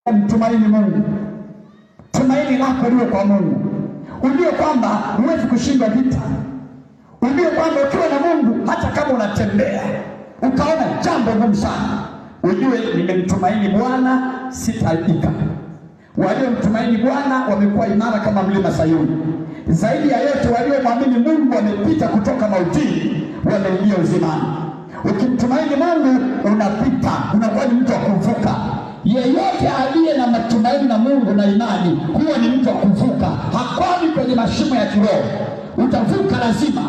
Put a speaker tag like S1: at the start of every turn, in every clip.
S1: Mtumaini Mungu. Tumaini lako liwe kwa Mungu. Ujue kwamba huwezi kushindwa vita. Ujue kwamba ukiwa na Mungu, hata kama unatembea ukaona jambo gumu sana, ujue nimemtumaini Bwana, sitaaibika. Waliomtumaini Bwana wamekuwa imara kama mlima Sayuni. Zaidi ya yote, waliomwamini Mungu wamepita kutoka mautini, wameingia uzimani. Ukimtumaini Mungu unapita, unakuwa ni mtu wa kuvuka. Yeyote aliye na matumaini na Mungu na imani, huwa ni mtu wa kuvuka. Hakwami kwenye mashimo ya kiroho, utavuka lazima.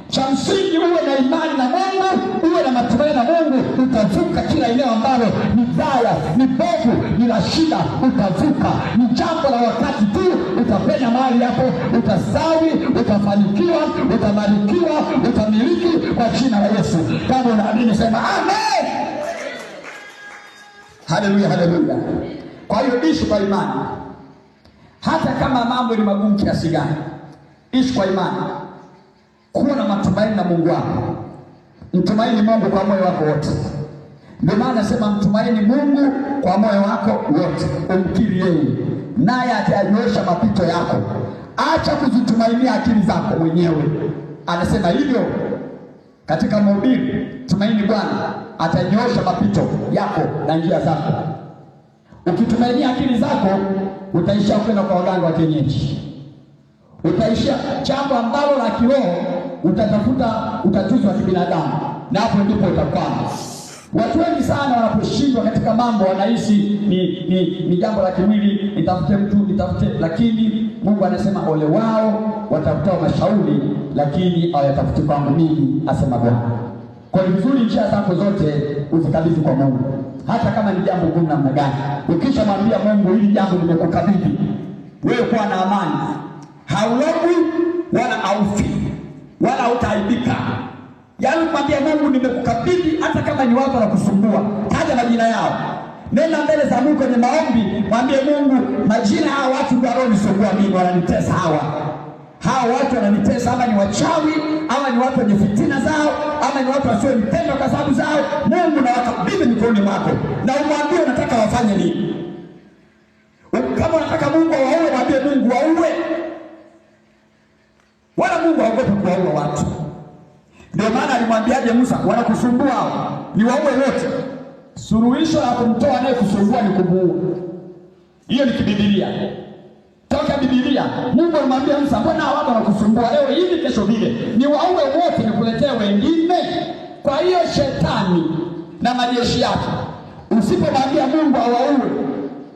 S1: Cha msingi uwe na imani na Mungu, uwe na matumaini na Mungu, utavuka kila eneo ambalo ni baya, ni bovu, ni la shida, utavuka. Ni jambo la wakati tu, utapenya mahali hapo, utastawi, utafanikiwa, utabarikiwa, utamiliki kwa jina la Yesu. Kama unaamini sema amen. Haleluya, haleluya. Kwa hiyo ishi kwa imani. Hata kama mambo ni magumu kiasi gani, ishi kwa imani. Kuwa na matumaini na Mungu wako. Mtumaini Mungu kwa moyo wako wote. Ndio maana nasema mtumaini Mungu kwa moyo wako wote. Umkiri yeye, naye atanyoosha mapito yako. Acha kuzitumainia akili zako mwenyewe. Anasema hivyo katika Mhubiri, tumaini Bwana, atanyoosha mapito yako na njia zako. Ukitumainia akili zako, utaishia kwenda kwa waganga wa kienyeji. Utaishia jambo ambalo la kiroho, utatafuta utatuzi wa kibinadamu, na hapo ndipo utakwama. Watu wengi sana wanaposhindwa katika mambo wanaishi ni jambo la kimwili, nitafute mtu, nitafute, lakini Mungu anasema ole wao watafutao mashauri, lakini hawatafuti kwangu mimi, asema Bwana. Kwa hiyo vizuri njia zako zote uzikabidhi kwa Mungu, hata kama ni jambo gumu namna gani. Ukishamwambia Mungu, hili jambo nimekukabidhi, wewe kuwa na amani. Haulogwi wala haufi wala hautaaibika. Yaani mwambie Mungu, nimekukabidhi, hata kama ni watu wanakusumbua, taja majina yao. Nenda mbele za Mungu kwenye maombi, mwambie Mungu, majina hao watu ndio wanaonisumbua mimi, wananitesa hawa. Hao watu wananitesa, ama ni wachawi, ama ni watu wenye fitina zao, ama ni watu wasionipenda kwa sababu zao. Mungu, na wakabidhi mikononi mwako, na umwambie unataka wafanye nini. Kama unataka Mungu waue, mwambie Mungu waue. Wala Mungu haogopi kuwaua watu. Ndio maana alimwambiaje Musa, wanakusumbua hao, ni waue wote. Suluhisho la kumtoa naye kusumbua ni kumuua. Hiyo ni kibibilia. Toka Biblia, Mungu alimwambia Musa, mbona watu wanakusumbua leo hivi kesho vile? Ni waue wote, nikuletee wengine. Kwa hiyo shetani na majeshi yake, usipomwambia Mungu awaue,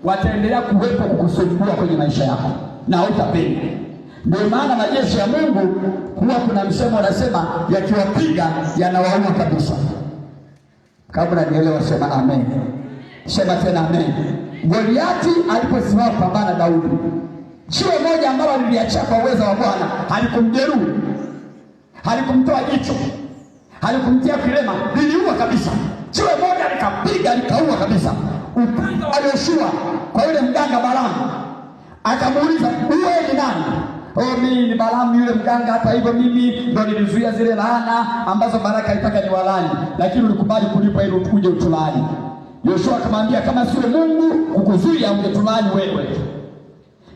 S1: wataendelea kuwepo kukusumbua kwenye maisha yako na hutapenda. Ndio maana majeshi ya Mungu huwa kuna msemo unasema, yakiwapiga yanawaua kabisa. Kama unanielewa sema amen. Sema tena amen. Goliati aliposimama kupambana na Daudi, jiwe moja ambalo liliachia kwa uwezo wa Bwana, halikumjeruhi, halikumtoa jicho, halikumtia kilema, liliua kabisa. Jiwe moja likapiga likaua kabisa. Upanga wa Yoshua kwa yule mganga Balamu, akamuuliza, wewe ni nani? Mimi ni Balamu yule mganga, hata hivyo mimi ndo nilizuia zile laana ambazo baraka ilitaka ni walani, lakini ulikubali kulipa ili ukuje utulaani. Yoshua akamwambia, kama sio Mungu kukuzuia ungetulaani wewe.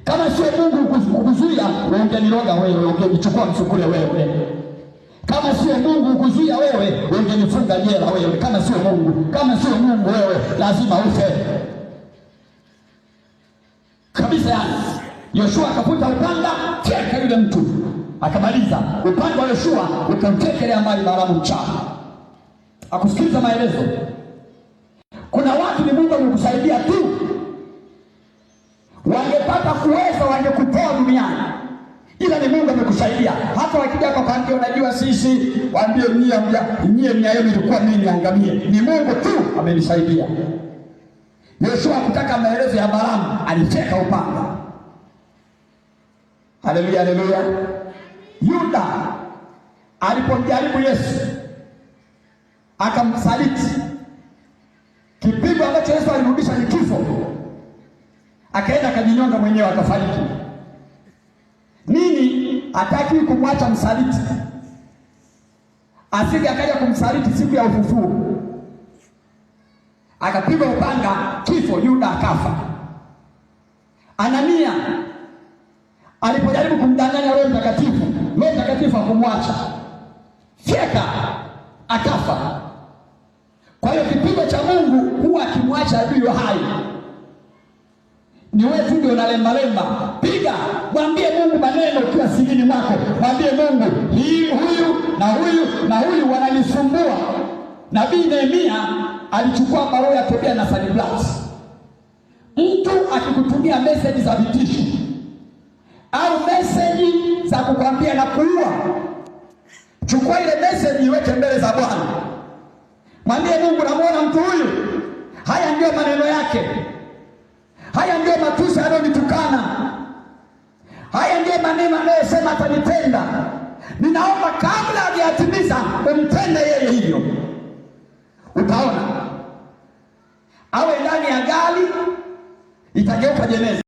S1: Kama sio Mungu kukuzuia ungeniroga wewe, ungenichukua msukule wewe. Kama sio Mungu kukuzuia wewe, ungenifunga jela wewe. Kama sio Mungu, kama sio Mungu wewe lazima ufe. Kabisa yani. Yoshua akavuta upanga, cheka yule mtu, akamaliza. Upanga wa Yoshua ukamtekelea mbali Balamu mchana. Akusikiliza maelezo. Kuna watu ni Mungu amekusaidia tu. Wangepata kuweza wangekutoa duniani, ila ni Mungu amekusaidia. Hata wakija kwa kandio, unajua sisi, waambie nyie nia yenu ilikuwa mimi niangamie. Ni Mungu tu amenisaidia. Yoshua kutaka maelezo ya Balamu, alicheka upanga. Haleluya, haleluya. Yuda alipomjaribu Yesu akamsaliti, kipigo ambacho Yesu alirudisha ni kifo. Akaenda akajinyonga mwenyewe akafariki. Nini? Hataki kumwacha msaliti, asije akaja kumsaliti siku ya ufufuo. Akapigwa upanga, kifo, Yuda akafa. Anania alipojaribu kumdanganya Roho Mtakatifu, Roho Mtakatifu hakumwacha, fyeka akafa. Kwa hiyo kipigo cha Mungu huwa akimwacha adui hai. Ni wewe tu ndio unalemba. Piga, mwambie Mungu maneno ukiwa silini mwako. Mwambie Mungu, huyu na huyu wananisumbua. Nabii Nehemia alichukua barua ya Tobia na Sanbalati. Mtu akikutumia message za vitisho au message za kukwambia na kuua, chukua ile message iweke mbele za Bwana. Mwambie Mungu, namuona mtu huyu, haya ndio maneno yake, haya ndio matusi anayonitukana, haya ndio maneno anayosema atanitenda. Ninaomba kabla hajatimiza umtende yeye hivyo. Utaona awe ndani ya gari itageuka jeneza.